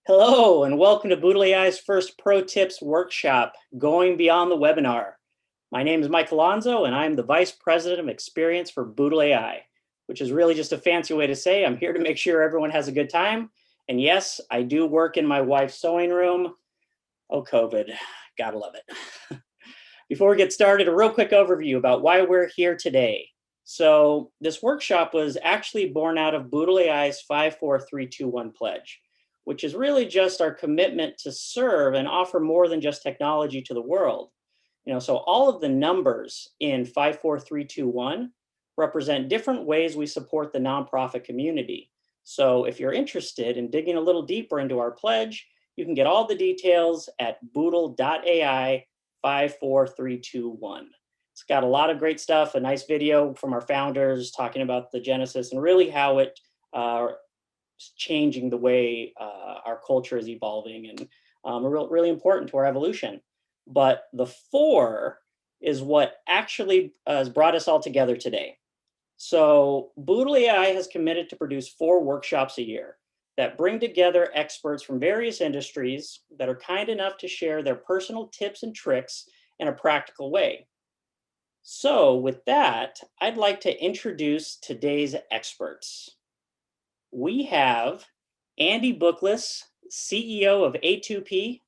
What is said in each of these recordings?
Hello, and welcome to boodleAI's first Pro Tips workshop, Going Beyond the Webinar. My name is Mike Alonzo, and I'm the Vice President of Experience for boodleAI, which is really just a fancy way to say I'm here to make sure everyone has a good time. And yes, I do work in my wife's sewing room. Oh, COVID, gotta love it. Before we get started, a real quick overview about why we're here today. So this workshop was actually born out of boodleAI's 54321 pledge, which is really just our commitment to serve and offer more than just technology to the world. So all of the numbers in 54321 represent different ways we support the nonprofit community. So if you're interested in digging a little deeper into our pledge, you can get all the details at boodle.ai 54321. It's got a lot of great stuff, a nice video from our founders talking about the genesis and really how it changing the way our culture is evolving and really important to our evolution. But the four is what actually has brought us all together today. So boodleAI has committed to produce 4 workshops a year that bring together experts from various industries that are kind enough to share their personal tips and tricks in a practical way. So with that, I'd like to introduce today's experts. We have Andy Bookless, CEO of A2P,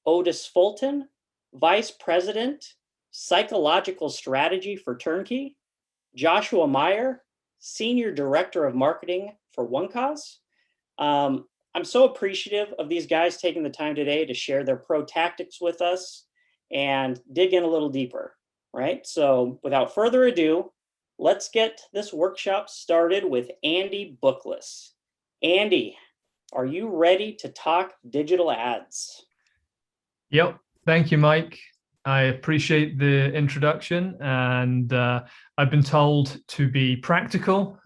Otis Fulton, Vice President, Psychological Strategy for Turnkey, Joshua Meyer, Senior Director of Marketing for OneCause. I'm so appreciative of these guys taking the time today to share their pro tactics with us and dig in a little deeper, right? So without further ado, let's get this workshop started with Andy Bookless. Andy, are you ready to talk digital ads? Yep. Thank you, Mike. I appreciate the introduction, and I've been told to be practical,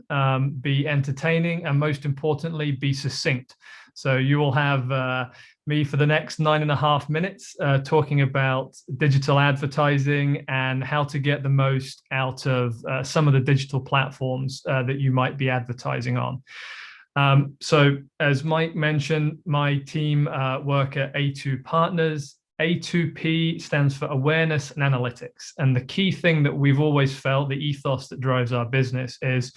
be entertaining, and most importantly, be succinct. So you will have me for the next 9.5 minutes talking about digital advertising and how to get the most out of some of the digital platforms that you might be advertising on. So as Mike mentioned, my team work at A2 Partners. A2P stands for Awareness and Analytics. And the key thing that we've always felt, the ethos that drives our business, is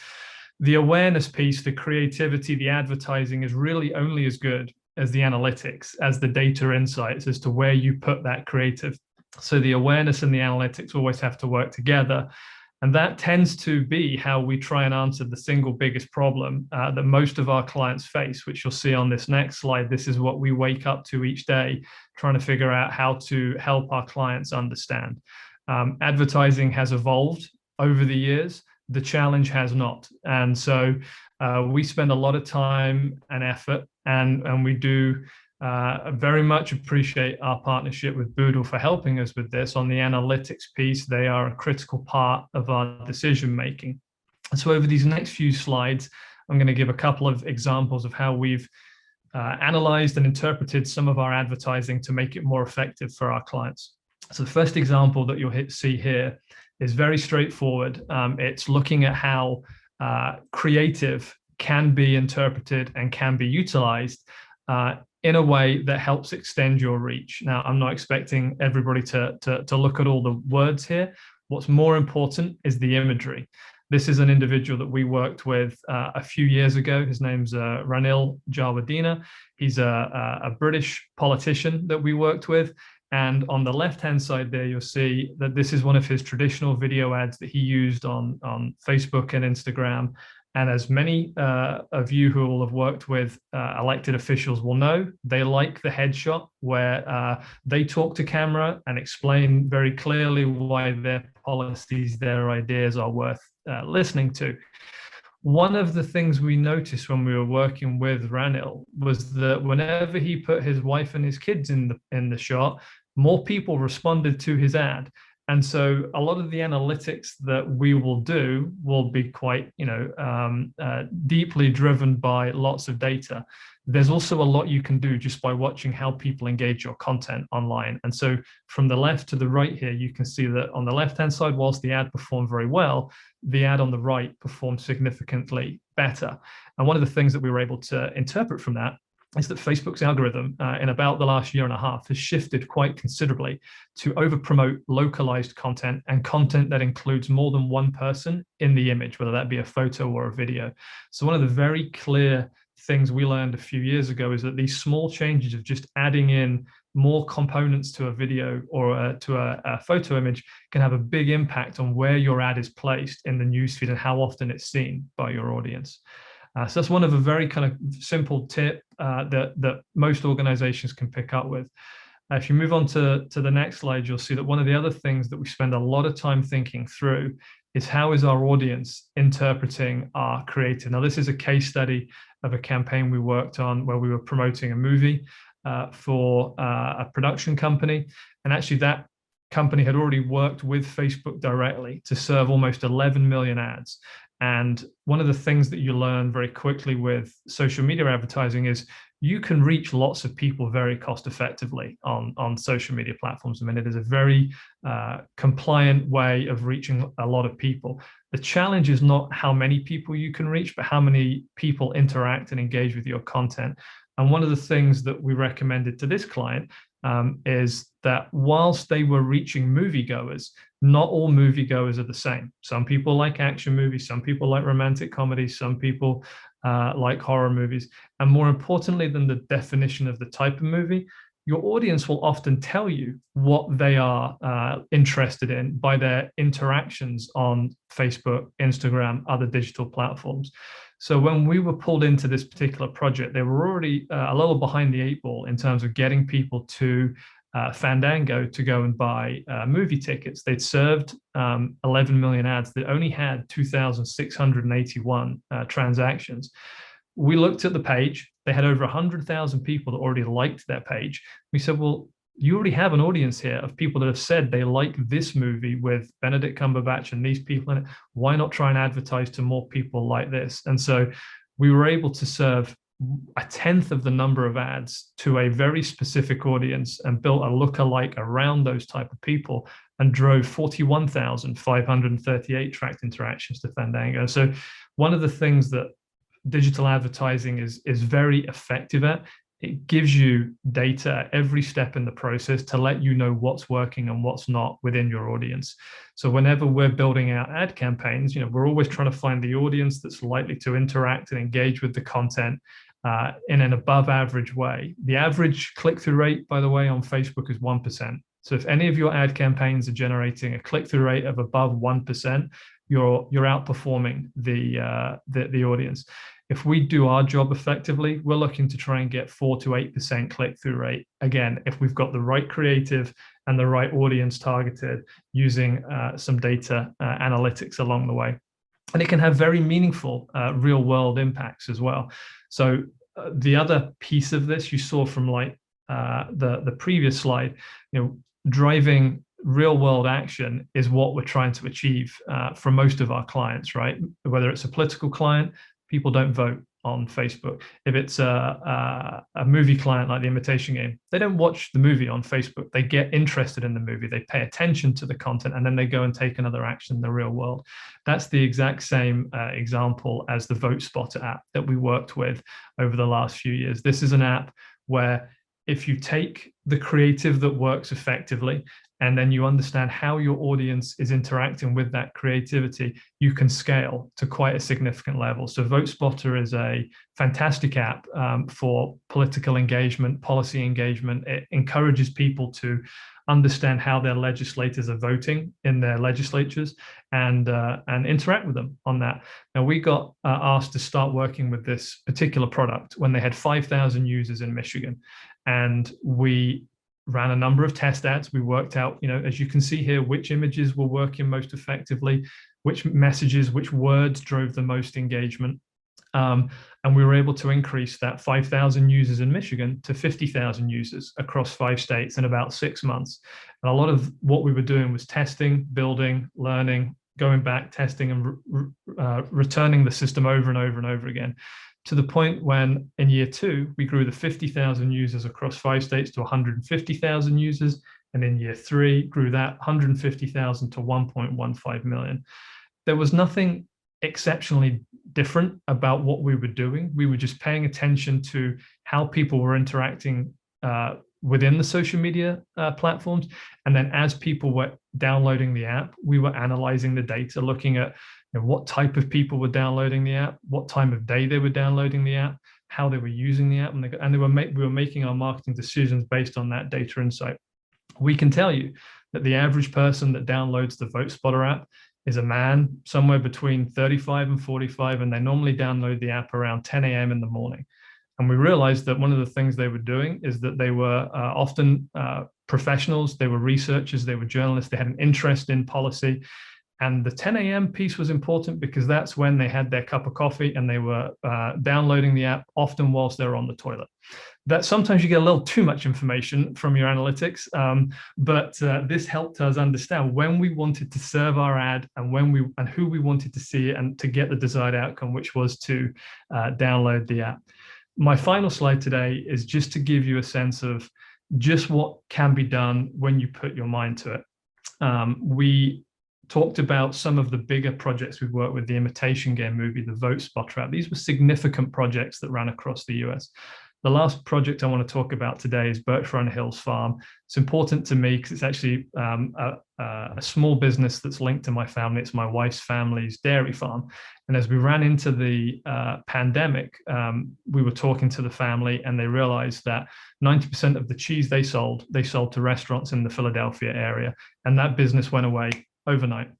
the awareness piece, the creativity, the advertising is really only as good as the analytics, as the data insights as to where you put that creative. So the awareness and the analytics always have to work together. And that tends to be how we try and answer the single biggest problem that most of our clients face, which you'll see on this next slide. This is what we wake up to each day, trying to figure out how to help our clients understand. Advertising has evolved over the years. The challenge has not. And so we spend a lot of time and effort, and we do very much appreciate our partnership with Boodle for helping us with this. On the analytics piece, they are a critical part of our decision making. So over these next few slides, I'm going to give a couple of examples of how we've analyzed and interpreted some of our advertising to make it more effective for our clients. So the first example that you'll see here is very straightforward. It's looking at how creative can be interpreted and can be utilized in a way that helps extend your reach. Now, I'm not expecting everybody to look at all the words here. What's more important is the imagery. This is an individual that we worked with a few years ago. His name's Ranil Jawadina. He's a British politician that we worked with. And on the left-hand side there, you'll see that this is one of his traditional video ads that he used on Facebook and Instagram. And as many of you who will have worked with elected officials will know, they like the headshot where they talk to camera and explain very clearly why their policies, their ideas are worth listening to. One of the things we noticed when we were working with Ranil was that whenever he put his wife and his kids in the shot, more people responded to his ad. And so a lot of the analytics that we will do will be quite, deeply driven by lots of data. There's also a lot you can do just by watching how people engage your content online. And so from the left to the right here, you can see that on the left-hand side, whilst the ad performed very well, the ad on the right performed significantly better. And one of the things that we were able to interpret from that is that Facebook's algorithm in about the last year and a half has shifted quite considerably to over-promote localized content and content that includes more than one person in the image, whether that be a photo or a video. So one of the very clear things we learned a few years ago is that these small changes of just adding in more components to a video or to a photo image can have a big impact on where your ad is placed in the newsfeed and how often it's seen by your audience. So that's one of a very kind of simple tip that most organizations can pick up with. If you move on to the next slide, you'll see that one of the other things that we spend a lot of time thinking through is how is our audience interpreting our creative. Now, this is a case study of a campaign we worked on where we were promoting a movie for a production company. And actually that company had already worked with Facebook directly to serve almost 11 million ads. And one of the things that you learn very quickly with social media advertising is you can reach lots of people very cost effectively on social media platforms. I mean, it is a very compliant way of reaching a lot of people. The challenge is not how many people you can reach, but how many people interact and engage with your content. And one of the things that we recommended to this client is that whilst they were reaching moviegoers, not all moviegoers are the same. Some people like action movies, some people like romantic comedies, some people like horror movies. And more importantly than the definition of the type of movie, your audience will often tell you what they are interested in by their interactions on Facebook, Instagram, other digital platforms. So when we were pulled into this particular project, they were already a little behind the eight ball in terms of getting people to Fandango to go and buy movie tickets. They'd served 11 million ads that only had 2,681 transactions. We looked at the page. They had over 100,000 people that already liked their page. We said, well, you already have an audience here of people that have said they like this movie with Benedict Cumberbatch and these people in it. Why not try and advertise to more people like this? And so we were able to serve a tenth of the number of ads to a very specific audience and built a lookalike around those type of people and drove 41,538 tracked interactions to Fandango. So one of the things that digital advertising is very effective at, it gives you data at every step in the process to let you know what's working and what's not within your audience. So whenever we're building out ad campaigns, we're always trying to find the audience that's likely to interact and engage with the content in an above average way. The average click-through rate, by the way, on Facebook is 1%. So if any of your ad campaigns are generating a click-through rate of above 1%, you're outperforming the audience. If we do our job effectively, we're looking to try and get 4 to 8% click-through rate. Again, if we've got the right creative and the right audience targeted using some data analytics along the way. And it can have very meaningful real-world impacts as well. So the other piece of this you saw from like the previous slide, driving real-world action is what we're trying to achieve for most of our clients, right? Whether it's a political client, people don't vote on Facebook. If it's a movie client like The Imitation Game, they don't watch the movie on Facebook. They get interested in the movie, they pay attention to the content, and then they go and take another action in the real world. That's the exact same example as the Vote Spotter app that we worked with over the last few years. This is an app where if you take the creative that works effectively and then you understand how your audience is interacting with that creativity, you can scale to quite a significant level. So Vote Spotter is a fantastic app for political engagement, policy engagement. It encourages people to understand how their legislators are voting in their legislatures and interact with them on that. Now, we got asked to start working with this particular product when they had 5,000 users in Michigan. And we ran a number of test ads. We worked out, as you can see here, which images were working most effectively, which messages, which words drove the most engagement. And we were able to increase that 5,000 users in Michigan to 50,000 users across 5 states in about 6 months. And a lot of what we were doing was testing, building, learning, going back, testing, and returning the system over and over and over again, to the point when in year 2, we grew the 50,000 users across 5 states to 150,000 users. And in year 3, grew that 150,000 to 1.15 million. There was nothing exceptionally different about what we were doing. We were just paying attention to how people were interacting within the social media platforms. And then as people were downloading the app, we were analyzing the data, looking at what type of people were downloading the app, what time of day they were downloading the app, how they were using the app, and we were making our marketing decisions based on that data insight. We can tell you that the average person that downloads the VoteSpotter app is a man somewhere between 35 and 45, and they normally download the app around 10 a.m. in the morning. And we realized that one of the things they were doing is that they were often professionals, they were researchers, they were journalists, they had an interest in policy. And the 10 a.m. piece was important because that's when they had their cup of coffee and they were downloading the app, often whilst they're on the toilet. That sometimes you get a little too much information from your analytics, but this helped us understand when we wanted to serve our ad and who we wanted to see it and to get the desired outcome, which was to download the app. My final slide today is just to give you a sense of just what can be done when you put your mind to it. We talked about some of the bigger projects we've worked with, the Imitation Game movie, the VoteSpotter app. These were significant projects that ran across the US. The last project I want to talk about today is Berkshire Hills Farm. It's important to me because it's actually a small business that's linked to my family. It's my wife's family's dairy farm. And as we ran into the pandemic, we were talking to the family and they realized that 90% of the cheese they sold to restaurants in the Philadelphia area. And that business went away overnight.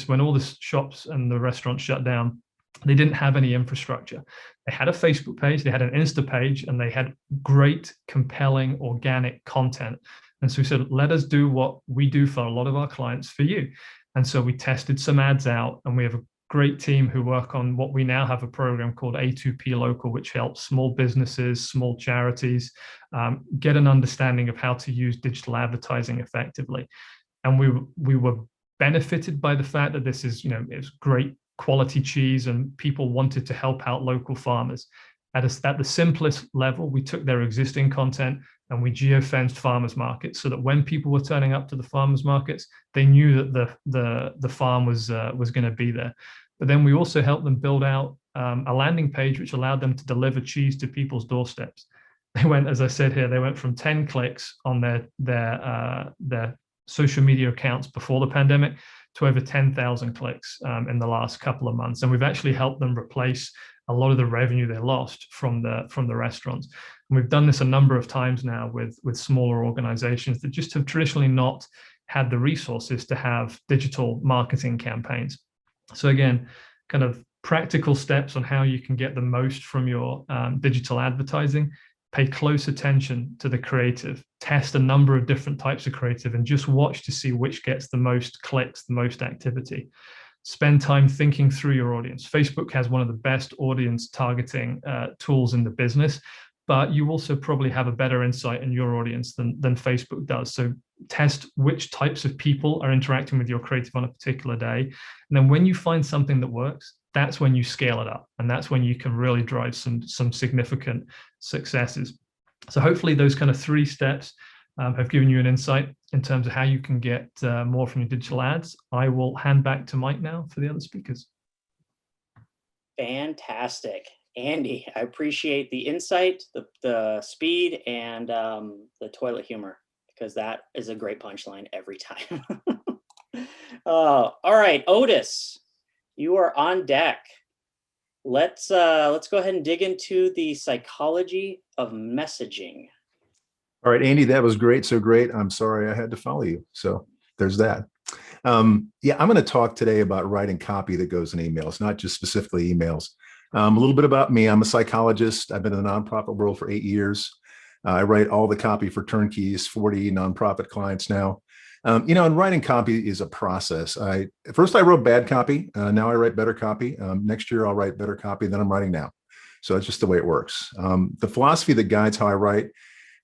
When all the shops and the restaurants shut down, they didn't have any infrastructure. They had a Facebook page, they had an Insta page, and they had great, compelling, organic content. And so we said, let us do what we do for a lot of our clients for you. And so we tested some ads out, and we have a great team who work on what we now have a program called A2P Local, which helps small businesses, small charities get an understanding of how to use digital advertising effectively. And we were benefited by the fact that this is, it's great quality cheese and people wanted to help out local farmers. At the simplest level, we took their existing content and we geofenced farmers markets so that when people were turning up to the farmers markets, they knew that the farm was going to be there. But then we also helped them build out a landing page which allowed them to deliver cheese to people's doorsteps. They went, as I said here, they went from 10 clicks on their social media accounts before the pandemic to over 10,000 clicks in the last couple of months. And we've actually helped them replace a lot of the revenue they lost from the restaurants. And we've done this a number of times now with smaller organizations that just have traditionally not had the resources to have digital marketing campaigns. So again, kind of practical steps on how you can get the most from your digital advertising. Pay close attention to the creative, test a number of different types of creative and just watch to see which gets the most clicks, the most activity. Spend time thinking through your audience. Facebook has one of the best audience targeting tools in the business, but you also probably have a better insight in your audience than Facebook does. So test which types of people are interacting with your creative on a particular day. And then when you find something that works, that's when you scale it up. And that's when you can really drive some significant successes. So hopefully those kind of 3 steps have given you an insight in terms of how you can get more from your digital ads. I will hand back to Mike now for the other speakers. Fantastic. Andy, I appreciate the insight, the speed, and the toilet humor, because that is a great punchline every time. All right, Otis, you are on deck. Let's go ahead and dig into the psychology of messaging. All right, Andy, that was great. So great. I'm sorry I had to follow you. So there's that. Yeah, I'm going to talk today about writing copy that goes in emails, not just specifically emails. A little bit about me. I'm a psychologist. I've been in the nonprofit world for 8 years. I write all the copy for Turnkey's 40 nonprofit clients now. And writing copy is a process. First I wrote bad copy. Now I write better copy. Next year I'll write better copy than I'm writing now. So that's just the way it works. The philosophy that guides how I write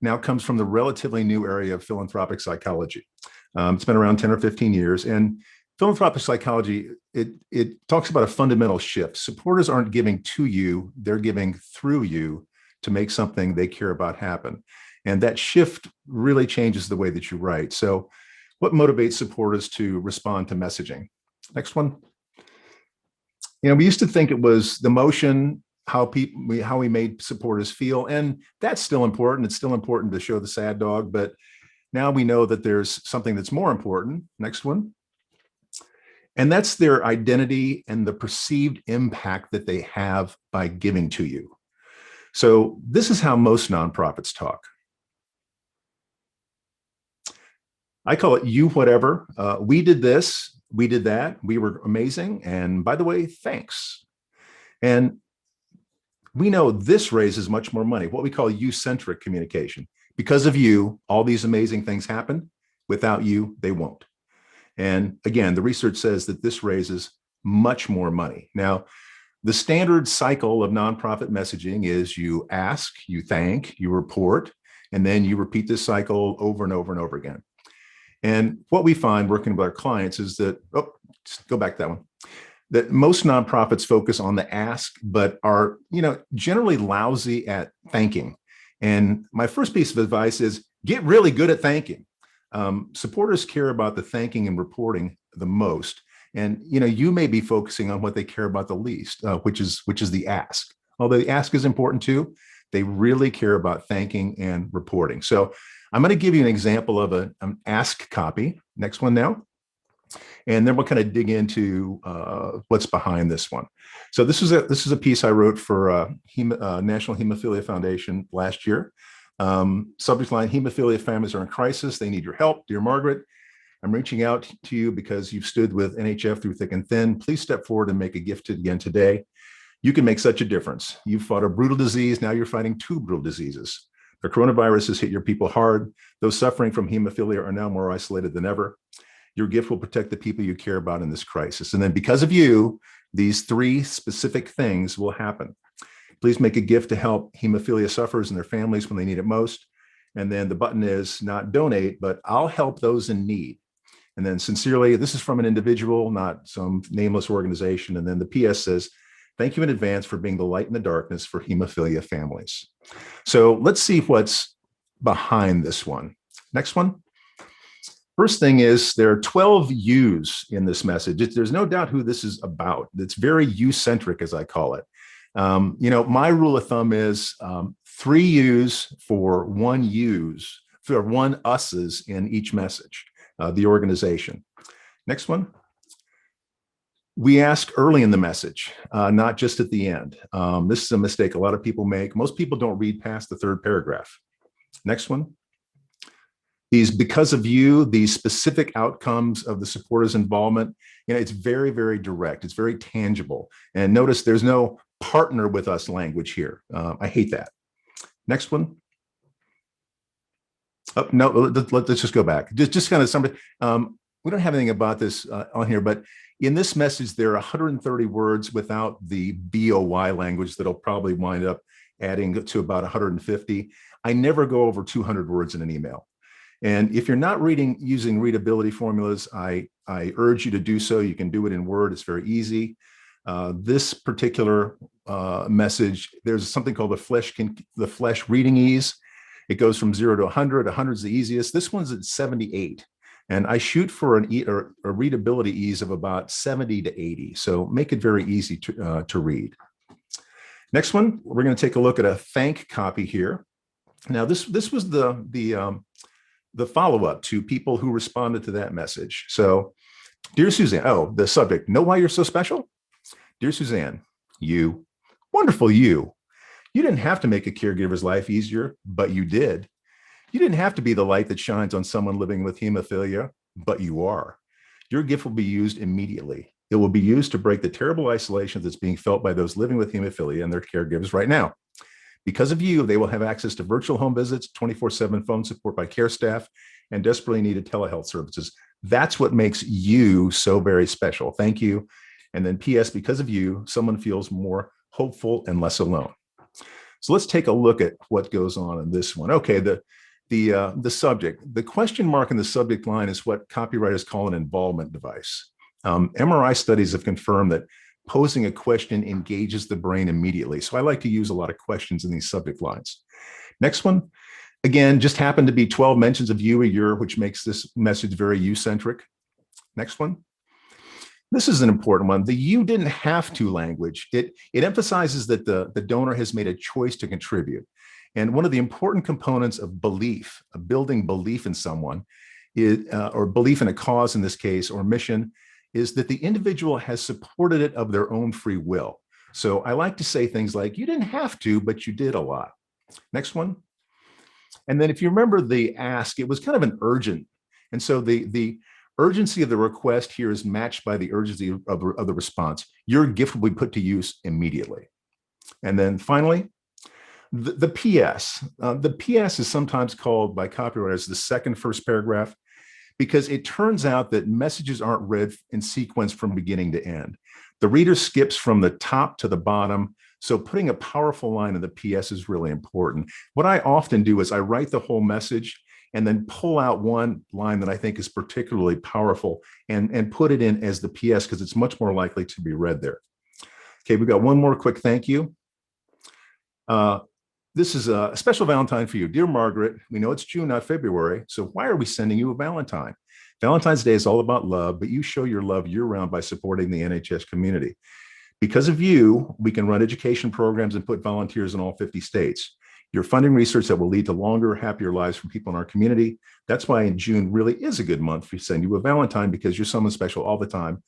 now comes from the relatively new area of philanthropic psychology. It's been around 10 or 15 years. And philanthropic psychology, it talks about a fundamental shift. Supporters aren't giving to you, they're giving through you to make something they care about happen. And that shift really changes the way that you write. So what motivates supporters to respond to messaging? Next one. We used to think it was the motion, how we made supporters feel, and that's still important. It's still important to show the sad dog, but now we know that there's something that's more important. Next one. And that's their identity and the perceived impact that they have by giving to you. So this is how most nonprofits talk. I call it you whatever. We did this, we did that, we were amazing. And by the way, thanks. And we know this raises much more money, what we call you-centric communication. Because of you, all these amazing things happen. Without you, they won't. And again, the research says that this raises much more money. Now, the standard cycle of nonprofit messaging is you ask, you thank, you report, and then you repeat this cycle over and over and over again. And what we find working with our clients is that, just go back to that one, that most nonprofits focus on the ask, but are, generally lousy at thanking. And my first piece of advice is get really good at thanking. Supporters care about the thanking and reporting the most. And, you may be focusing on what they care about the least, which is the ask. Although the ask is important too, they really care about thanking and reporting. So I'm going to give you an example of an ask copy. Next one now. And then we'll kind of dig into what's behind this one. So this is a piece I wrote for National Hemophilia Foundation last year. Subject line: hemophilia families are in crisis. They need your help. Dear Margaret, I'm reaching out to you because you've stood with NHF through thick and thin. Please step forward and make a gift again today. You can make such a difference. You've fought a brutal disease. Now you're fighting two brutal diseases. The coronavirus has hit your people hard. Those suffering from hemophilia are now more isolated than ever. Your gift will protect the people you care about in this crisis. And then because of you, these three specific things will happen. Please make a gift to help hemophilia sufferers and their families when they need it most. And then the button is not donate, but I'll help those in need. And then sincerely, this is from an individual, not some nameless organization. And then the PS says, thank you in advance for being the light in the darkness for hemophilia families. So let's see what's behind this one. Next one. First thing is there are 12 yous in this message. There's no doubt who this is about. It's very you-centric, as I call it. My rule of thumb is 3 yous for 1 use, for 1 us's in each message, the organization. Next one. We ask early in the message, not just at the end. This is a mistake a lot of people make. Most people don't read past the 3rd paragraph. Next one. Because of you, these specific outcomes of the supporters' involvement, it's very, very direct. It's very tangible. And notice there's no partner with us language here. I hate that. Next one. Oh, no, let's just go back. Just kind of somebody. We don't have anything about this on here, but in this message, there are 130 words without the BOY language that'll probably wind up adding to about 150. I never go over 200 words in an email. And if you're not using readability formulas, I urge you to do so. You can do it in Word. It's very easy. This particular message, there's something called the flesh reading ease. It goes from 0 to 100. 100 is the easiest. This one's at 78. And I shoot for a readability ease of about 70 to 80. So make it very easy to read. Next one, we're going to take a look at a thank copy here. Now, this was the follow-up to people who responded to that message. So, dear Suzanne, the subject, know why you're so special? Dear Suzanne, you, wonderful you. You didn't have to make a caregiver's life easier, but you did. You didn't have to be the light that shines on someone living with hemophilia, but you are. Your gift will be used immediately. It will be used to break the terrible isolation that's being felt by those living with hemophilia and their caregivers right now. Because of you, they will have access to virtual home visits, 24/7 phone support by care staff, and desperately needed telehealth services. That's what makes you so very special. Thank you. And then PS, because of you, someone feels more hopeful and less alone. So let's take a look at what goes on in this one. Okay, the subject, the question mark in the subject line is what copywriters call an involvement device. MRI studies have confirmed that posing a question engages the brain immediately. So I like to use a lot of questions in these subject lines. Next one, again, just happened to be 12 mentions of you a year, which makes this message very you-centric. Next one. This is an important one. The "you didn't have to" language, it emphasizes that the donor has made a choice to contribute. And one of the important components of belief, of building belief in someone, is, or belief in a cause in this case, or mission, is that the individual has supported it of their own free will. So I like to say things like, you didn't have to, but you did a lot. Next one. And then if you remember the ask, it was kind of an urgent. And so the urgency of the request here is matched by the urgency of the response. Your gift will be put to use immediately. And then finally, the PS. The PS is sometimes called by copywriters the second first paragraph, because it turns out that messages aren't read in sequence from beginning to end. The reader skips from the top to the bottom. So putting a powerful line in the PS is really important. What I often do is I write the whole message and then pull out one line that I think is particularly powerful and put it in as the PS, because it's much more likely to be read there. Okay, we've got one more quick thank you. This is a special Valentine for you. Dear Margaret, we know it's June, not February, so why are we sending you a Valentine? Valentine's Day is all about love, but you show your love year-round by supporting the NHS community. Because of you, we can run education programs and put volunteers in all 50 states. You're funding research that will lead to longer, happier lives for people in our community. That's why in June really is a good month to send you a Valentine, because you're someone special all the time.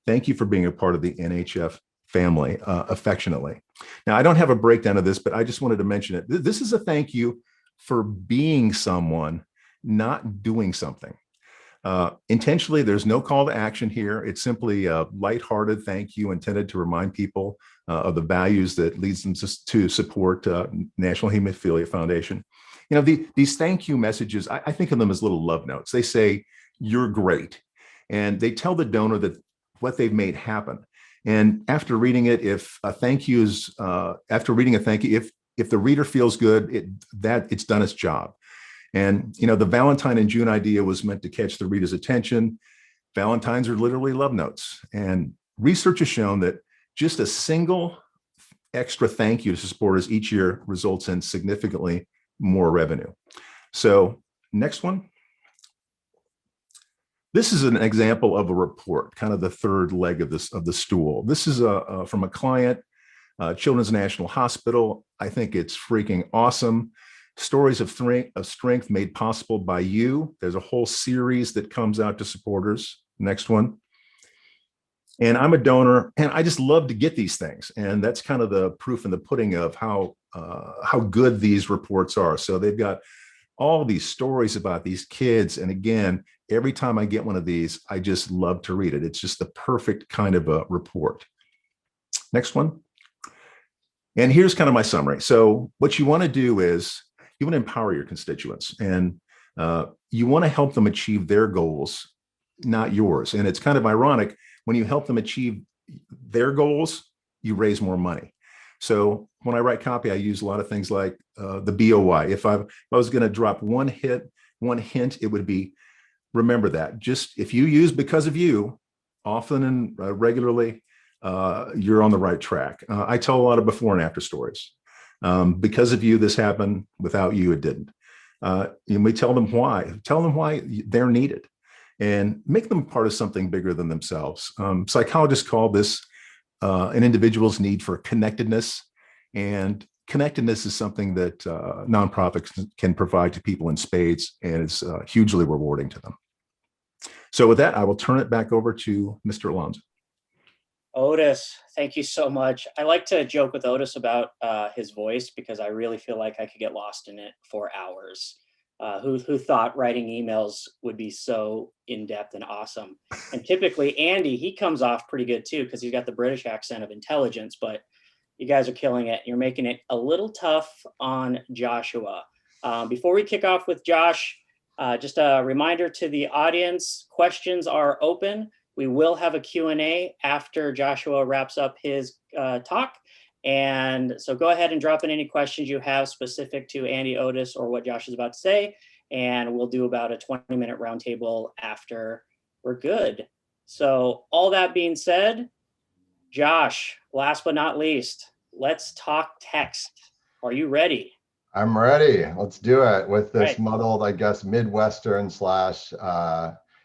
Thank you for being a part of the NHF family, affectionately. Now, I don't have a breakdown of this, but I just wanted to mention it. This is a thank you for being someone, not doing something. Intentionally, there's no call to action here. It's simply a lighthearted thank you intended to remind people of the values that leads them to support National Hemophilia Foundation. You know, these thank you messages, I think of them as little love notes. They say, you're great. And they tell the donor that what they've made happen. And after reading it, if a thank you is, after reading a thank you, if the reader feels good, it's done its job. And, you know, the Valentine in June idea was meant to catch the reader's attention. Valentines are literally love notes. And research has shown that just a single extra thank you to supporters each year results in significantly more revenue. So next one. This is an example of a report, kind of the third leg of the stool. This is from a client, Children's National Hospital. I think it's freaking awesome. Stories of strength made possible by you. There's a whole series that comes out to supporters. Next one. And I'm a donor, and I just love to get these things. And that's kind of the proof in the pudding of how good these reports are. So they've got all these stories about these kids. And again, every time I get one of these, I just love to read it. It's just the perfect kind of a report. Next one. And here's kind of my summary. So what you want to do is you want to empower your constituents, and you want to help them achieve their goals, not yours. And it's kind of ironic, when you help them achieve their goals, you raise more money. So when I write copy, I use a lot of things like the BOY. If I was going to drop one hint, it would be, remember that. Just if you use because of you, often and regularly, you're on the right track. I tell a lot of before and after stories. Because of you, this happened. Without you, it didn't. And we tell them why. Tell them why they're needed, and make them part of something bigger than themselves. Psychologists call this an individual's need for connectedness, and connectedness is something that nonprofits can provide to people in spades, and it's hugely rewarding to them. So with that, I will turn it back over to Mr. Alonso. Otis, thank you so much. I like to joke with Otis about his voice, because I really feel like I could get lost in it for hours. Who thought writing emails would be so in-depth and awesome? And typically Andy, he comes off pretty good too, because he's got the British accent of intelligence, but you guys are killing it. You're making it a little tough on Joshua. Before we kick off with Josh, just a reminder to the audience, questions are open. We will have a Q&A after Joshua wraps up his talk. And so go ahead and drop in any questions you have specific to Andy, Otis, or what Josh is about to say. And we'll do about a 20-minute roundtable after we're good. So all that being said, Josh, last but not least, let's talk text. Are you ready? I'm ready. Let's do it with this Right. muddled, I guess, Midwestern /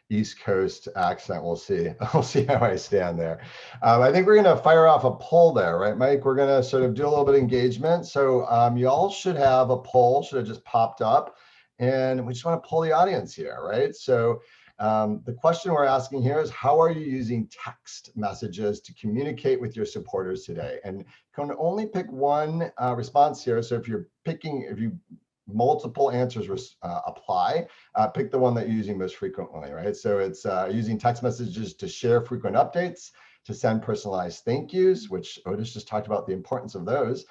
East Coast accent. We'll see. We'll see how I stand there. I think we're going to fire off a poll there, right, Mike? We're going to sort of do a little bit of engagement. So you all should have a poll, should have just popped up. And we just want to poll the audience here, right? So the question we're asking here is, how are you using text messages to communicate with your supporters today? And you can only pick one response here. So if you're picking, if you multiple answers apply, pick the one that you're using most frequently, right? So it's using text messages to share frequent updates, to send personalized thank yous, which Otis just talked about the importance of those,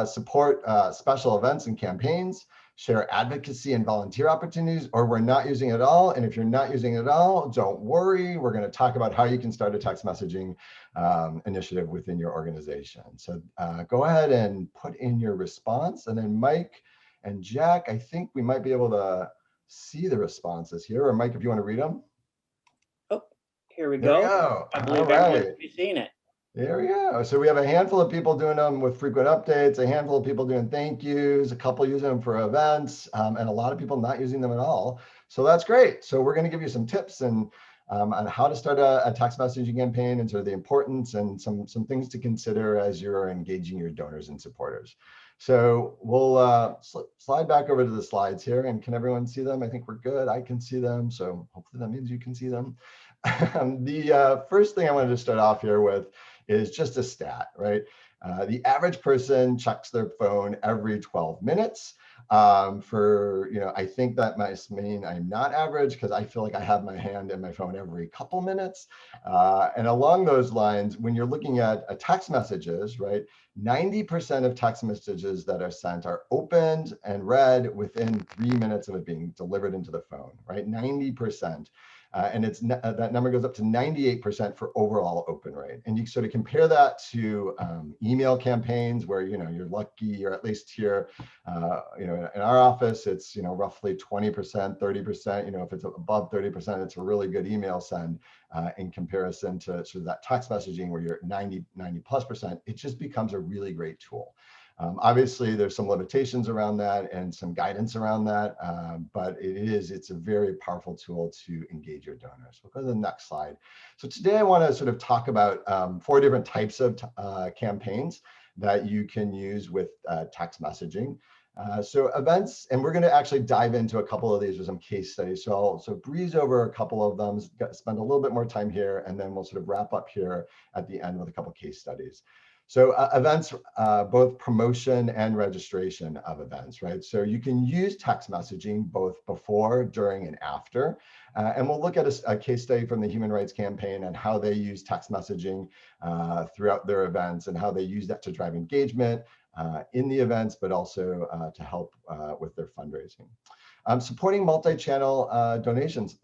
support special events and campaigns, share advocacy and volunteer opportunities, or we're not using it at all. And if you're not using it at all, don't worry. We're going to talk about how you can start a text messaging initiative within your organization. So go ahead and put in your response. And then Mike and Jack, I think we might be able to see the responses here. Or Mike, if you want to read them. Oh, here we There we go. go. I believe All everyone right. should be seeing it. There we go. So we have a handful of people doing them with frequent updates, a handful of people doing thank yous, a couple using them for events, and a lot of people not using them at all. So that's great. So we're going to give you some tips and on how to start a text messaging campaign and sort of the importance and some things to consider as you're engaging your donors and supporters. So we'll slide back over to the slides here. And can everyone see them? I think we're good. I can see them. So hopefully that means you can see them. The first thing I wanted to start off here with is just a stat, right? The average person checks their phone every 12 minutes. I think that must mean I'm not average because I feel like I have my hand in my phone every couple minutes. And along those lines, when you're looking at text messages, right, 90% of text messages that are sent are opened and read within 3 minutes of it being delivered into the phone, right? 90%. And that number goes up to 98% for overall open rate. And you sort of compare that to email campaigns where, you're lucky, you're at least here, in our office, it's, roughly 20%, 30%, if it's above 30%, it's a really good email send in comparison to sort of that text messaging where you're at 90+%. It just becomes a really great tool. Obviously, there's some limitations around that and some guidance around that, but it's a very powerful tool to engage your donors. We'll go to the next slide. So today I want to sort of talk about 4 different types of campaigns that you can use with text messaging. So events, and we're going to actually dive into a couple of these with some case studies. So I'll breeze over a couple of them, spend a little bit more time here, and then we'll sort of wrap up here at the end with a couple of case studies. So events, both promotion and registration of events, right? So you can use text messaging both before, during, and after. And we'll look at a case study from the Human Rights Campaign and how they use text messaging throughout their events and how they use that to drive engagement in the events, but also to help with their fundraising. Supporting multi-channel donations,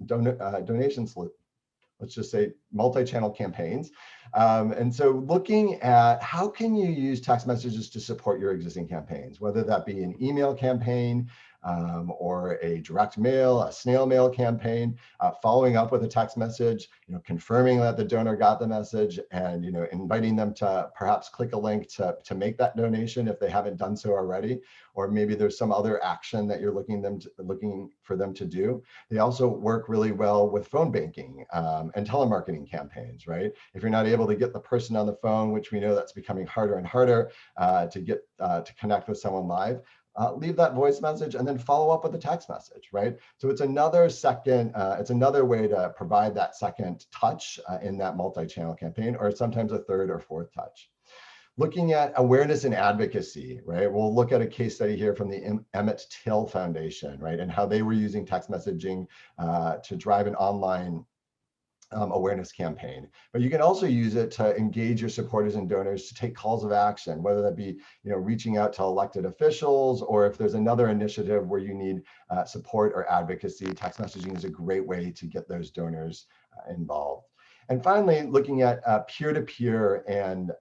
let's just say multi-channel campaigns. And so looking at how can you use text messages to support your existing campaigns, whether that be an email campaign or a direct mail, a snail mail campaign, following up with a text message, confirming that the donor got the message and, inviting them to perhaps click a link to make that donation if they haven't done so already, or maybe there's some other action that you're looking for them to do. They also work really well with phone banking and telemarketing campaigns, right? If you're not able to get the person on the phone, which we know that's becoming harder and harder to connect with someone live, leave that voice message and then follow up with a text message, right? So it's another way to provide that second touch in that multi-channel campaign, or sometimes a third or fourth touch. Looking at awareness and advocacy, right? We'll look at a case study here from the Emmett Till Foundation, right? And how they were using text messaging to drive an online awareness campaign. But you can also use it to engage your supporters and donors to take calls of action, whether that be reaching out to elected officials, or if there's another initiative where you need support or advocacy, text messaging is a great way to get those donors involved. And finally, looking at peer-to-peer and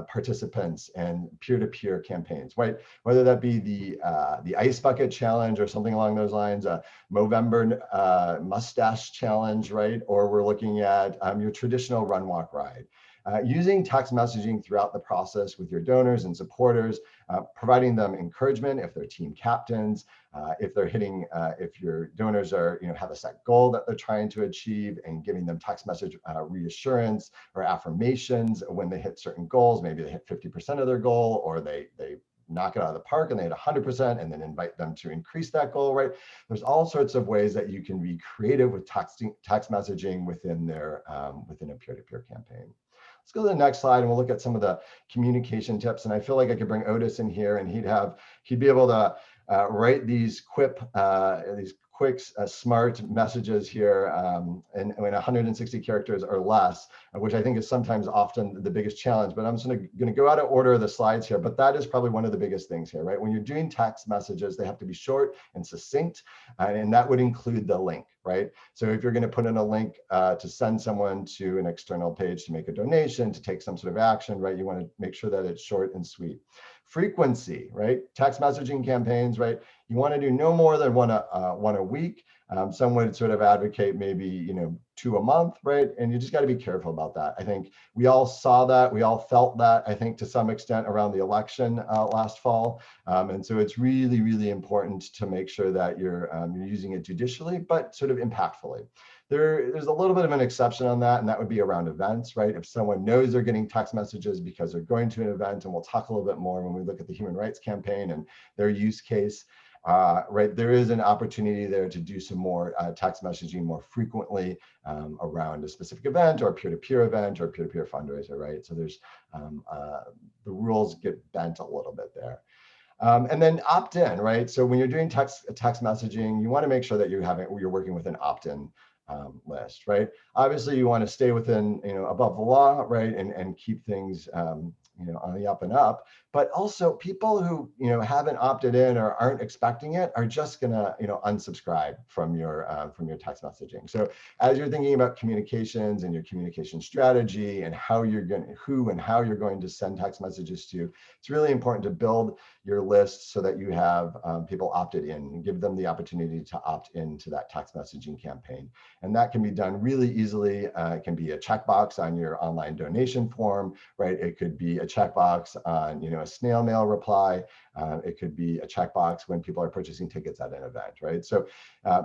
participants and peer-to-peer campaigns, right? Whether that be the Ice Bucket Challenge or something along those lines, a Movember Mustache Challenge, right? Or we're looking at your traditional run, walk, ride. using text messaging throughout the process with your donors and supporters, providing them encouragement if they're team captains, if they're hitting, if your donors are, have a set goal that they're trying to achieve, and giving them text message reassurance or affirmations when they hit certain goals. Maybe they hit 50% of their goal, or they knock it out of the park and they hit 100%, and then invite them to increase that goal, right? There's all sorts of ways that you can be creative with text messaging within their within a peer-to-peer campaign. Let's go to the next slide and we'll look at some of the communication tips. And I feel like I could bring Otis in here, and he'd be able to write these quick, smart messages here in 160 characters or less, which I think is sometimes often the biggest challenge. But I'm just going to go out of order of the slides here. But that is probably one of the biggest things here, right? When you're doing text messages, they have to be short and succinct, and that would include the link, right? So if you're going to put in a link to send someone to an external page to make a donation, to take some sort of action, right? You want to make sure that it's short and sweet. Frequency, right? Text messaging campaigns, right? You want to do no more than one a week. Some would sort of advocate maybe 2 a month, right? And you just got to be careful about that. I think we all saw that, we all felt that, I think, to some extent around the election last fall. And so it's really, really important to make sure that you're using it judicially, but sort of impactfully. There's a little bit of an exception on that, and that would be around events, right? If someone knows they're getting text messages because they're going to an event, and we'll talk a little bit more when we look at the Human Rights Campaign and their use case, right? There is an opportunity there to do some more text messaging more frequently around a specific event or a peer-to-peer event or peer-to-peer fundraiser, right? So there's the rules get bent a little bit there. And then opt-in, right? So when you're doing text messaging, you want to make sure that you're working with an opt-in list, right? Obviously, you want to stay within, above the law, right, and keep things, on the up and up. But also, people who haven't opted in or aren't expecting it are just gonna unsubscribe from your text messaging. So as you're thinking about communications and your communication strategy and how you're going to send text messages to, it's really important to build your list so that you have people opted in and give them the opportunity to opt into that text messaging campaign. And that can be done really easily. It can be a checkbox on your online donation form, right? It could be a checkbox on a snail mail reply. It could be a checkbox when people are purchasing tickets at an event, right? So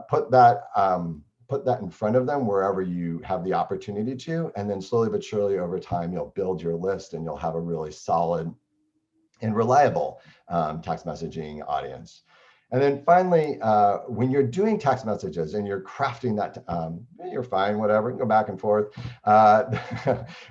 put that in front of them wherever you have the opportunity to, and then slowly but surely over time, you'll build your list and you'll have a really solid and reliable text messaging audience. And then finally, when you're doing text messages and you're crafting that, you're fine, whatever, you can go back and forth.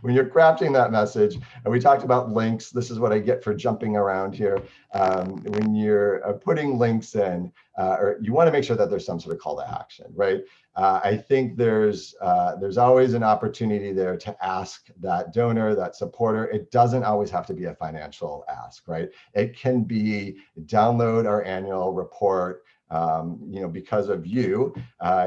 When you're crafting that message, and we talked about links, this is what I get for jumping around here. When you're putting links in, or you want to make sure that there's some sort of call to action, right? I think there's always an opportunity there to ask that donor, that supporter. It doesn't always have to be a financial ask, right? It can be download our annual report. Because of you,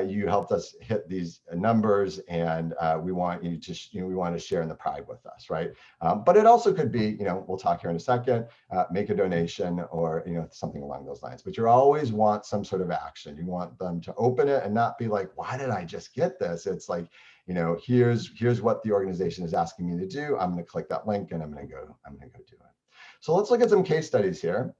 you helped us hit these numbers, and we want you to, we want to share in the pride with us, right? But it also could be, we'll talk here in a second, make a donation or, something along those lines. But you always want some sort of action. You want them to open it and not be like, why did I just get this? It's like, here's what the organization is asking me to do. I'm going to click that link and I'm going to go do it. So let's look at some case studies here.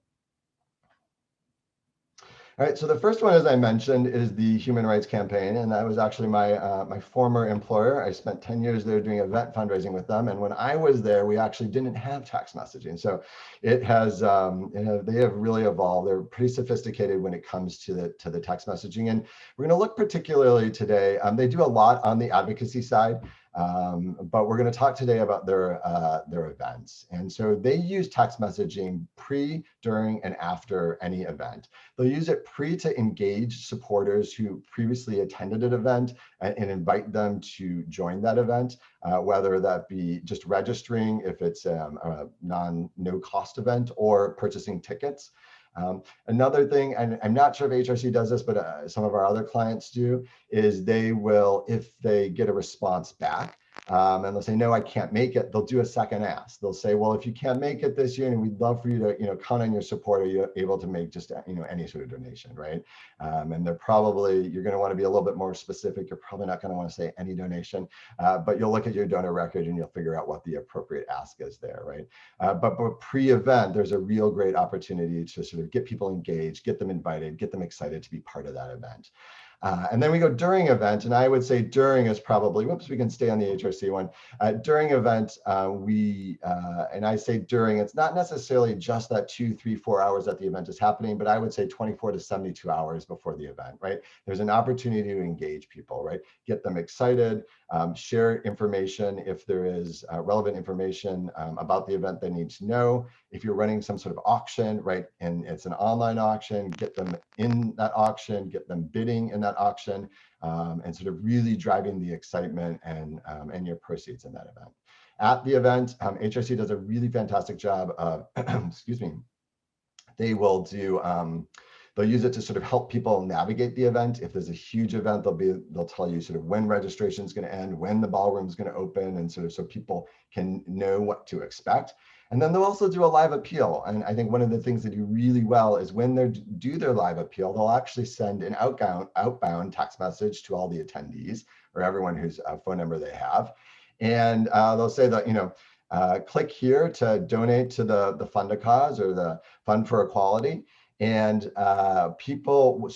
All right, so the first one, as I mentioned, is the Human Rights Campaign, and that was actually my former employer. I spent 10 years there doing event fundraising with them, and when I was there, we actually didn't have text messaging. So it has, they have really evolved. They're pretty sophisticated when it comes to the text messaging, and we're going to look particularly today. They do a lot on the advocacy side. But we're going to talk today about their events. And so they use text messaging pre, during, and after any event. They'll use it pre to engage supporters who previously attended an event and invite them to join that event, whether that be just registering if it's a no cost event or purchasing tickets. Another thing, and I'm not sure if HRC does this, but some of our other clients do, is they will, if they get a response back, and they'll say, no, I can't make it, they'll do a second ask. They'll say, well, if you can't make it this year and we'd love for you to, count on your support, are you able to make just, any sort of donation, right? And you're going to want to be a little bit more specific. You're probably not going to want to say any donation, but you'll look at your donor record and you'll figure out what the appropriate ask is there, right? But pre-event, there's a real great opportunity to sort of get people engaged, get them invited, get them excited to be part of that event. And then we go during event, and I would say during is probably, whoops, we can stay on the HRC one. During event, and I say during, it's not necessarily just that 2, 3, 4 hours that the event is happening, but I would say 24 to 72 hours before the event, right? There's an opportunity to engage people, right? Get them excited, share information if there is relevant information about the event they need to know. If you're running some sort of auction, right, and it's an online auction, get them in that auction, get them bidding in that auction, and sort of really driving the excitement and your proceeds in that event. At the event, HRC does a really fantastic job of, excuse me, they will do, they'll use it to sort of help people navigate the event. If there's a huge event, they'll tell you sort of when registration is going to end, when the ballroom is going to open, and sort of so people can know what to expect. And then they'll also do a live appeal. And I think one of the things they do really well is when they do their live appeal, they'll actually send an outbound text message to all the attendees or everyone whose phone number they have. And they'll say that, click here to donate to the Fund a Cause or the Fund for Equality. And so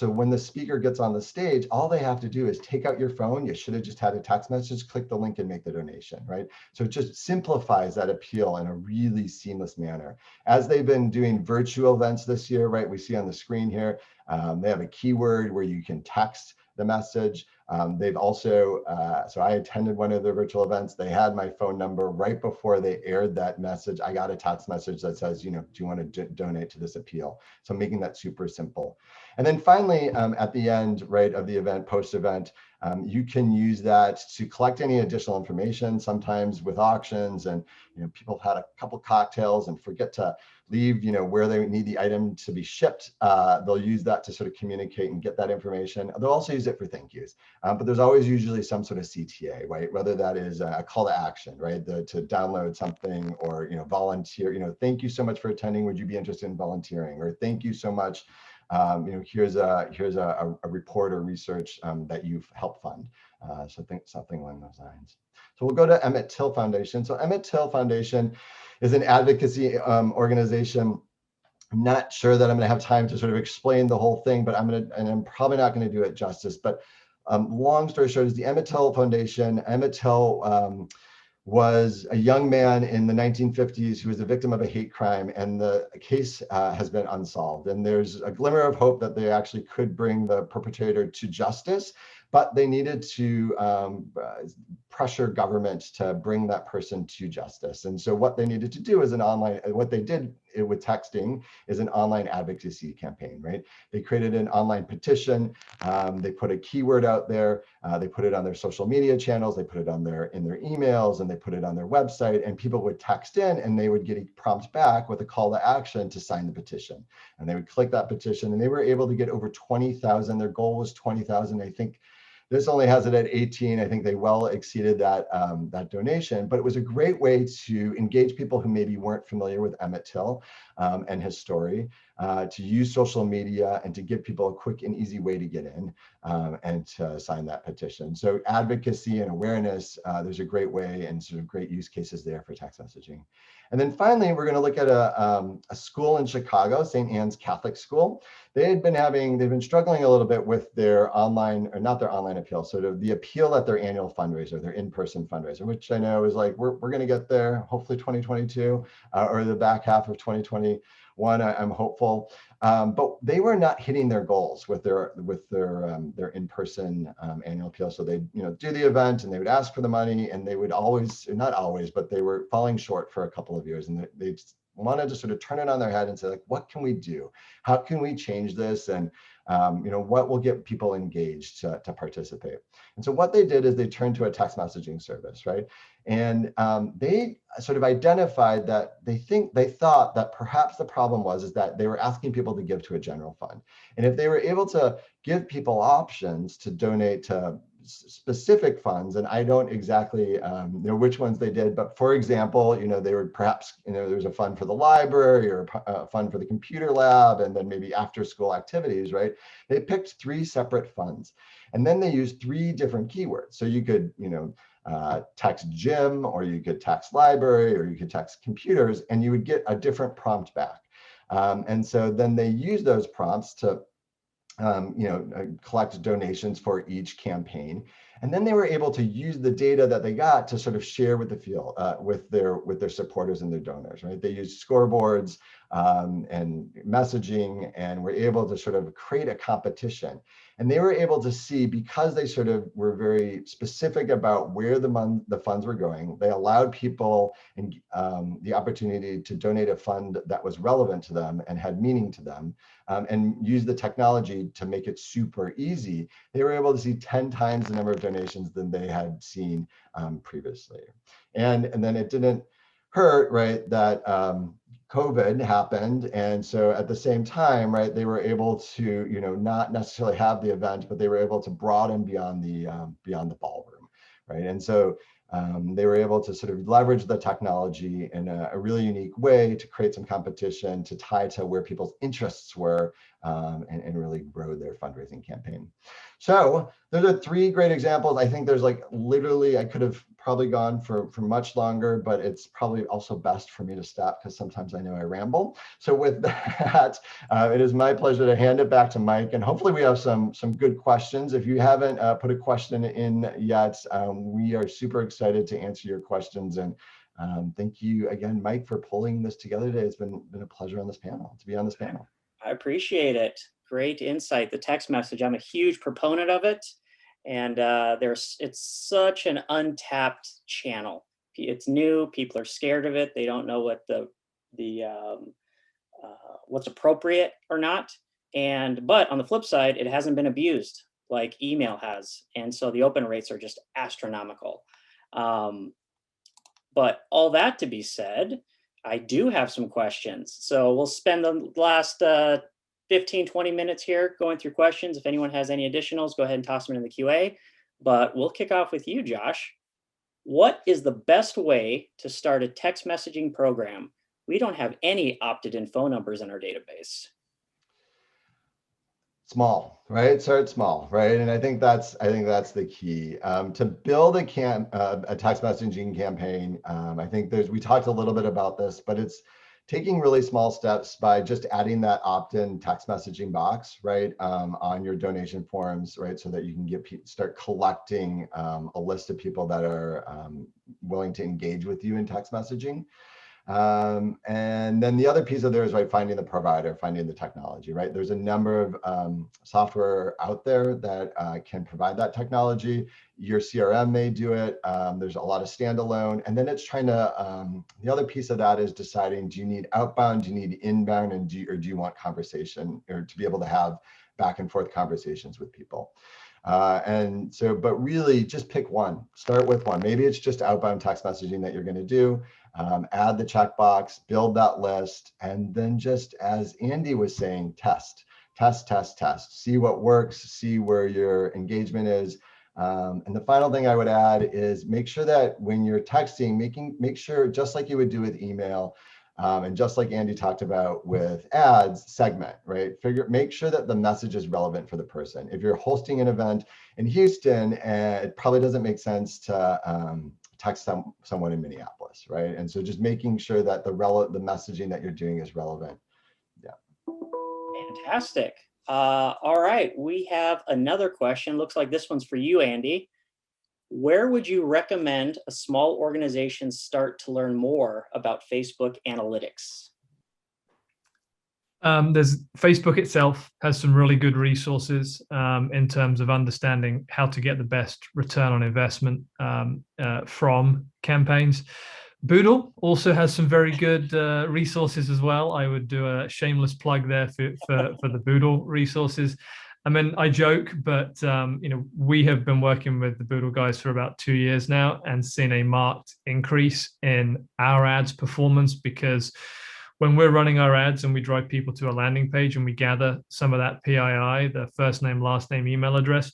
when the speaker gets on the stage, all they have to do is take out your phone. You should have just had a text message, click the link and make the donation, right? So it just simplifies that appeal in a really seamless manner. As they've been doing virtual events this year, right? We see on the screen here, they have a keyword where you can text the message. They've also, so I attended one of their virtual events. They had my phone number right before they aired that message. I got a text message that says, do you want to donate to this appeal? So making that super simple. And then finally, at the end, right, of the event, post-event, you can use that to collect any additional information. Sometimes with auctions and, people have had a couple cocktails and forget to leave, where they need the item to be shipped. They'll use that to sort of communicate and get that information. They'll also use it for thank yous. But there's always usually some sort of CTA, right? Whether that is a call to action, right? To download something or, volunteer, thank you so much for attending. Would you be interested in volunteering? Or thank you so much. Here's a report or research that you've helped fund. So think something along those lines. So we'll go to Emmett Till Foundation. So Emmett Till Foundation is an advocacy organization. I'm not sure that I'm going to have time to sort of explain the whole thing, but I'm probably not going to do it justice. But long story short is the Emmett Till Foundation. Emmett Till was a young man in the 1950s who was a victim of a hate crime, and the case has been unsolved. And there's a glimmer of hope that they actually could bring the perpetrator to justice, but they needed to pressure government to bring that person to justice. And so what they needed to do is what they did with texting is an online advocacy campaign, right? They created an online petition. They put a keyword out there. They put it on their social media channels. They put it in their emails, and they put it on their website, and people would text in and they would get a prompt back with a call to action to sign the petition. And they would click that petition, and they were able to get over 20,000. Their goal was 20,000. I think this only has it at 18. I think they well exceeded that donation, but it was a great way to engage people who maybe weren't familiar with Emmett Till and his story, to use social media and to give people a quick and easy way to get in and to sign that petition. So advocacy and awareness, there's a great way and sort of great use cases there for text messaging. And then finally, we're going to look at a school in Chicago, St. Anne's Catholic School. They've been struggling a little bit with their online, or not their online appeal, sort of the appeal at their annual fundraiser, their in-person fundraiser, which I know is like, we're going to get there, hopefully 2022 or the back half of 2021, I'm hopeful. But they were not hitting their goals with their in-person annual appeal. So they do the event and they would ask for the money, and they would always, not always, but they were falling short for a couple of years, and they wanted to sort of turn it on their head and say, like, what can we do? How can we change this? And what will get people engaged to participate? And so what they did is they turned to a text messaging service, right? And they sort of identified that they thought that perhaps the problem is that they were asking people to give to a general fund. And if they were able to give people options to donate to specific funds, and I don't exactly know which ones they did, but for example, they would perhaps, there's a fund for the library or a fund for the computer lab, and then maybe after school activities, right? They picked 3 separate funds, and then they used 3 different keywords. So you could, text gym, or you could text library, or you could text computers, and you would get a different prompt back. And so then they use those prompts to collect donations for each campaign. And then they were able to use the data that they got to sort of share with the field, with their supporters and their donors, right? They used scoreboards and messaging, and were able to sort of create a competition. And they were able to see, because they sort of were very specific about where the funds were going, they allowed people the opportunity to donate a fund that was relevant to them and had meaning to them, and use the technology to make it super easy. They were able to see 10 times the number of donations than they had seen previously. And then it didn't hurt, right, that COVID happened. And so at the same time, right, they were able to, not necessarily have the event, but they were able to broaden beyond the ballroom, right? And so they were able to sort of leverage the technology in a really unique way to create some competition, to tie to where people's interests were, and really grow their fundraising campaign. So those are 3 great examples. I think there's literally, I could have probably gone for much longer, but it's probably also best for me to stop, because sometimes I know I ramble. So with that, it is my pleasure to hand it back to Mike, and hopefully we have some good questions. If you haven't put a question in yet, we are super excited to answer your questions. And thank you again, Mike, for pulling this together today. It's been a pleasure on this panel, to be on this panel. I appreciate it. Great insight. The text message, I'm a huge proponent of it. And it's such an untapped channel. It's new. People are scared of it. They don't know what what's appropriate or not. But on the flip side, it hasn't been abused like email has. And so the open rates are just astronomical. But all that to be said, I do have some questions. So we'll spend the last 15, 20 minutes here going through questions. If anyone has any additionals, go ahead and toss them in the QA. But we'll kick off with you, Josh. What is the best way to start a text messaging program? We don't have any opted-in phone numbers in our database. Small, right? Start small, right? And I think that's the key to build a text messaging campaign. I think we talked a little bit about this, but it's taking really small steps by just adding that opt-in text messaging box, right, on your donation forms, right, so that you can start collecting a list of people that are willing to engage with you in text messaging. And then the other piece of there is, right, finding the provider, finding the technology, right? There's a number of software out there that can provide that technology. Your CRM may do it. There's a lot of standalone. And then it's trying to, the other piece of that is deciding, do you need outbound, do you need inbound, and do you want conversation, or to be able to have back and forth conversations with people? And so, but really just pick one, start with one. Maybe it's just outbound text messaging that you're going to do. Add the checkbox, build that list, and then just as Andy was saying, test, see what works, see where your engagement is. And the final thing I would add is make sure that when you're texting, make sure, just like you would do with email, and just like Andy talked about with ads, segment, right? Make sure that the message is relevant for the person. If you're hosting an event in Houston, it probably doesn't make sense to text someone in Minneapolis, right? And so just making sure that the messaging that you're doing is relevant. Yeah. Fantastic. All right, we have another question. Looks like this one's for you, Andy. Where would you recommend a small organization start to learn more about Facebook analytics? There's Facebook itself has some really good resources in terms of understanding how to get the best return on investment from campaigns. Boodle also has some very good resources as well. I would do a shameless plug there for the Boodle resources. I mean, I joke, but we have been working with the Boodle guys for about 2 years now and seen a marked increase in our ads performance, because when we're running our ads and we drive people to a landing page and we gather some of that PII, the first name, last name, email address,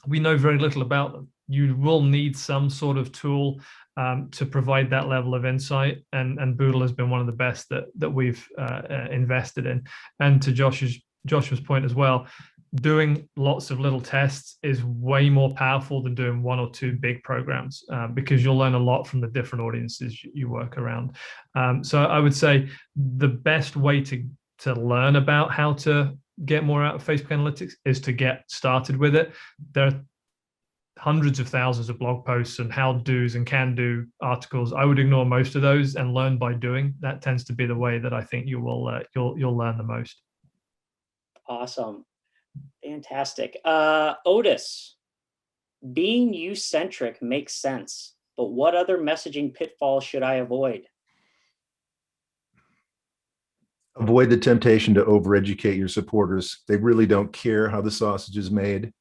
we know very little about them. You will need some sort of tool to provide that level of insight, and Boodle has been one of the best that we've invested in. And to Joshua's point as well, doing lots of little tests is way more powerful than doing one or two big programs, because you'll learn a lot from the different audiences you work around. So I would say the best way to learn about how to get more out of Facebook analytics is to get started with it. There are hundreds of thousands of blog posts and how do's and can do articles. I would ignore most of those and learn by doing. That tends to be the way that I think you will you'll learn the most. Awesome. Fantastic. Otis, being you-centric makes sense, but what other messaging pitfalls should I avoid? Avoid the temptation to overeducate your supporters. They really don't care how the sausage is made.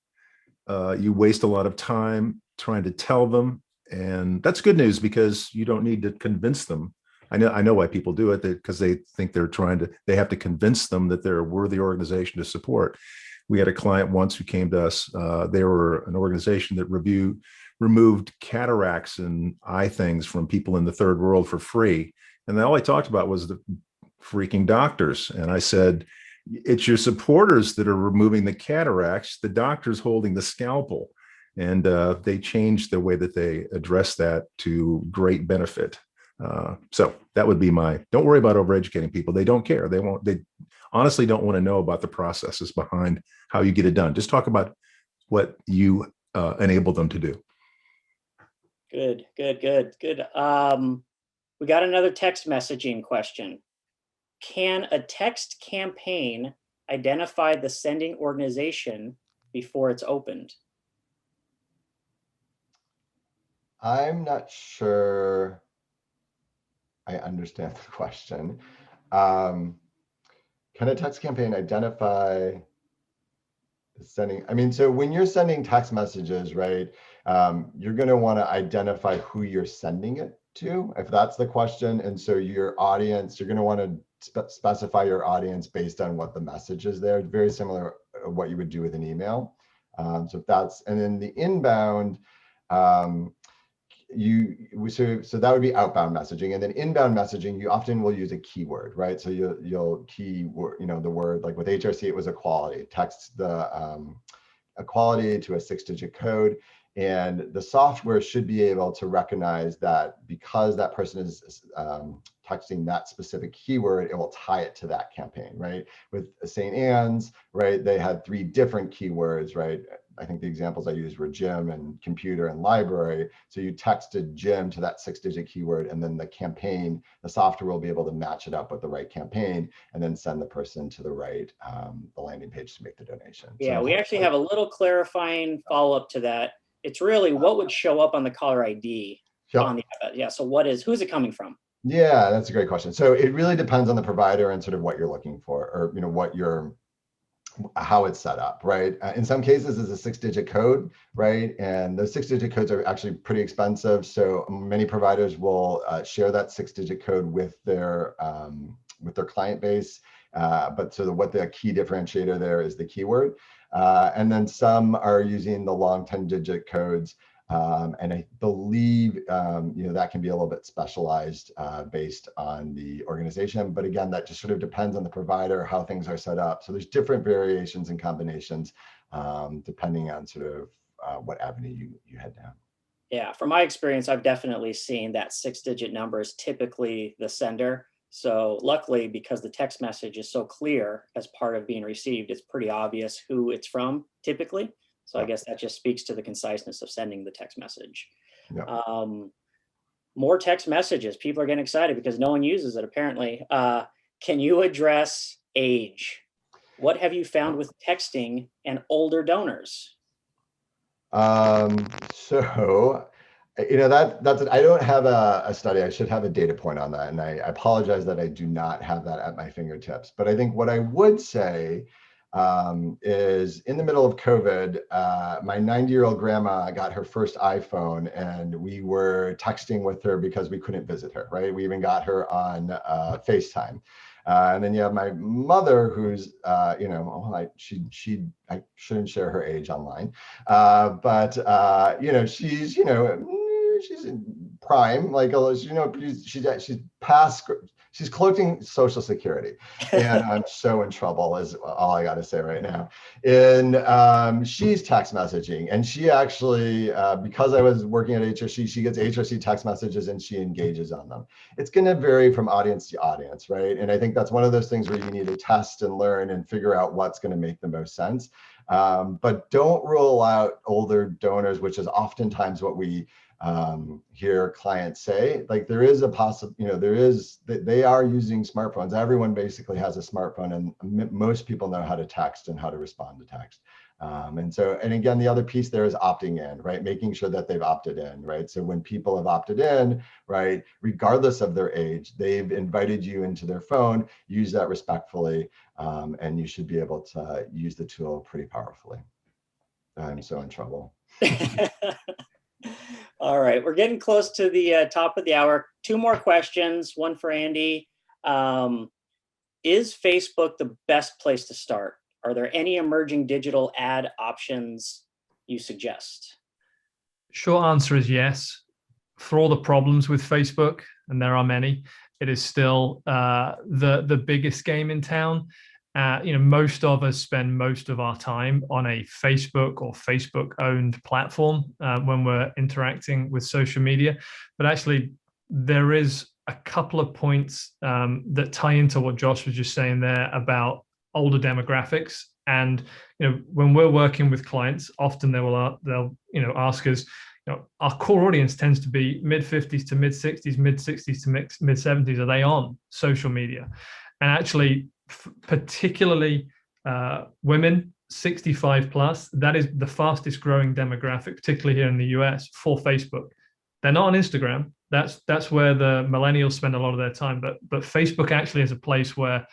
You waste a lot of time trying to tell them, and that's good news because you don't need to convince them. I know why people do it, because they think they have to convince them that they're a worthy organization to support. We had a client once who came to us. They were an organization that removed cataracts and eye things from people in the third world for free. And all I talked about was the freaking doctors. And I said, it's your supporters that are removing the cataracts, the doctor's holding the scalpel. And they changed the way that they address that to great benefit. So that would be don't worry about overeducating people. They don't care. They honestly don't want to know about the processes behind how you get it done. Just talk about what you enable them to do. Good. We got another text messaging question. Can a text campaign identify the sending organization before it's opened? I'm not sure I understand the question. Can a text campaign identify the sending? I mean, so when you're sending text messages, right, you're going to want to identify who you're sending it to, if that's the question. And so your audience, you're going to want to specify your audience based on what the message is there. Very similar to what you would do with an email. So if that's, and then the inbound, so that would be outbound messaging, and then inbound messaging, you often will use a keyword, right? So you'll keyword, the word, like with HRC, it was equality, text the equality to a 6-digit code. And the software should be able to recognize that because that person is texting that specific keyword, it will tie it to that campaign, right? With St. Anne's, right, they had 3 different keywords, right? I think the examples I used were gym and computer and library. So you texted gym to that 6-digit keyword, and then the campaign, the software will be able to match it up with the right campaign and then send the person to the right, the landing page to make the donation. Yeah, so we actually have a little clarifying follow-up to that. It's really what would show up on the caller ID on the app. Yeah, so who's it coming from? Yeah, that's a great question. So it really depends on the provider and sort of what you're looking for, or how it's set up, right? In some cases, it's a 6-digit code, right? And those 6-digit codes are actually pretty expensive. So many providers will share that 6-digit code with their client base. But so what the key differentiator there is the keyword. And then some are using the long 10-digit codes. And I believe, that can be a little bit specialized based on the organization. But again, that just sort of depends on the provider, how things are set up. So there's different variations and combinations depending on sort of what avenue you head down. Yeah, from my experience, I've definitely seen that 6-digit number is typically the sender. So luckily, because the text message is so clear as part of being received, it's pretty obvious who it's from typically. So I guess that just speaks to the conciseness of sending the text message. Yeah. More text messages. People are getting excited because no one uses it apparently. Can you address age? What have you found with texting and older donors? So, that's I don't have a study. I should have a data point on that. And I apologize that I do not have that at my fingertips. But I think what I would say is in the middle of COVID, my 90-year-old grandma got her first iPhone, and we were texting with her because we couldn't visit her, right? We even got her on FaceTime. And then you have my mother, who's, you know, well, I shouldn't share her age online, but you know, she's, you know, she's in prime, like, you know, she's past, she's collecting Social Security, and I'm so in trouble, is all I got to say right now. And she's text messaging, and she actually, because I was working at HRC, she gets HRC text messages and she engages on them. It's going to vary from audience to audience, right? And I think that's one of those things where you need to test and learn and figure out what's going to make the most sense. But don't rule out older donors, which is oftentimes what we hear clients say. Like, there is a possible, you know, they are using smartphones. Everyone basically has a smartphone, and most people know how to text and how to respond to text. And again, the other piece there is opting in, right? Making sure that they've opted in, right? So when people have opted in, right, regardless of their age, they've invited you into their phone, use that respectfully, and you should be able to use the tool pretty powerfully. I'm so in trouble. All right, we're getting close to the top of the hour. 2 more questions, one for Andy. Is Facebook the best place to start? Are there any emerging digital ad options you suggest? Short answer is yes. For all the problems with Facebook, and there are many, it is still the biggest game in town. You know, most of us spend most of our time on a Facebook or Facebook-owned platform when we're interacting with social media. But actually, there is a couple of points that tie into what Josh was just saying there about older demographics. And you know, when we're working with clients, often they'll you know, ask us, you know, our core audience tends to be mid-50s to mid-60s, mid-60s to mid-70s. Are they on social media? And actually, particularly women 65 plus, that is the fastest growing demographic, particularly here in the US, for Facebook. They're not on Instagram. That's where the millennials spend a lot of their time. But Facebook actually is a place where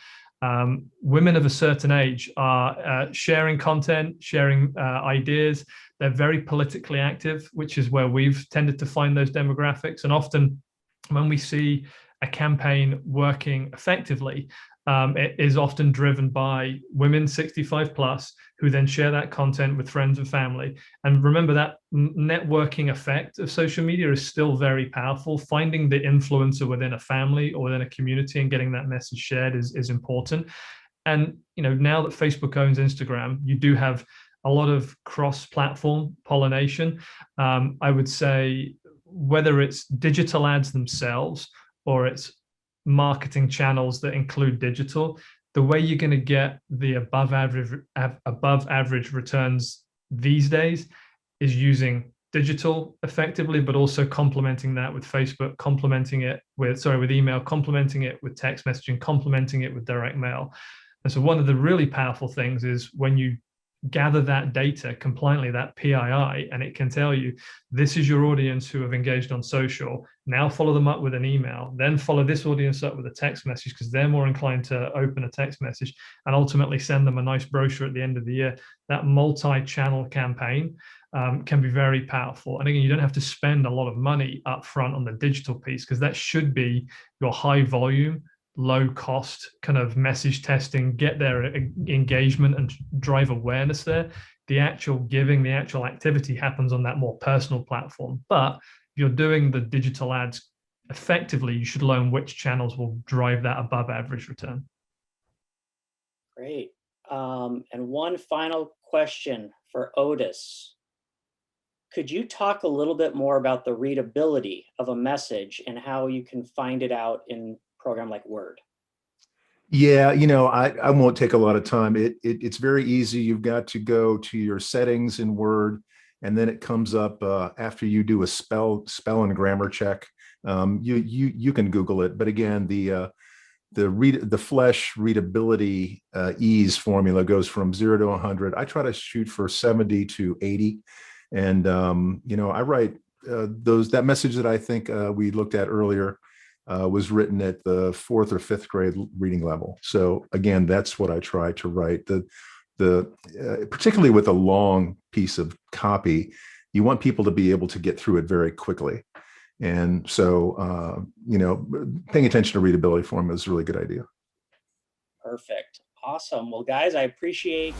women of a certain age are sharing content, sharing ideas. They're very politically active, which is where we've tended to find those demographics. And often when we see a campaign working effectively, it is often driven by women 65 plus who then share that content with friends and family. And remember, that networking effect of social media is still very powerful. Finding the influencer within a family or within a community and getting that message shared is important. And you know, now that Facebook owns Instagram, you do have a lot of cross-platform pollination. I would say whether it's digital ads themselves or it's marketing channels that include digital, the way you're going to get the above average returns these days is using digital effectively, but also complementing that with Facebook, complementing it with email, complementing it with text messaging, complementing it with direct mail. And so one of the really powerful things is when you gather that data compliantly, that PII, and it can tell you, this is your audience who have engaged on social. Now follow them up with an email, then follow this audience up with a text message because they're more inclined to open a text message, and ultimately send them a nice brochure at the end of the year. That multi-channel campaign can be very powerful. And again, you don't have to spend a lot of money up front on the digital piece because that should be your high volume, low cost kind of message testing, get their engagement and drive awareness there. The actual giving, the actual activity happens on that more personal platform. But if you're doing the digital ads effectively, you should learn which channels will drive that above average return. Great. And one final question for Otis. Could you talk a little bit more about the readability of a message and how you can find it out in program like Word? Yeah, you know, I won't take a lot of time. It's very easy. You've got to go to your settings in Word, and then it comes up after you do a spell and grammar check. You can Google it, but again, the Flesh readability ease formula goes from 0 to 100. I try to shoot for 70 to 80, and you know, I write that message that I think we looked at earlier. Was written at the 4th or 5th grade reading level. So again, that's what I try to write. Particularly with a long piece of copy, you want people to be able to get through it very quickly. And so, you know, paying attention to readability formula is a really good idea. Perfect. Awesome. Well, guys, I appreciate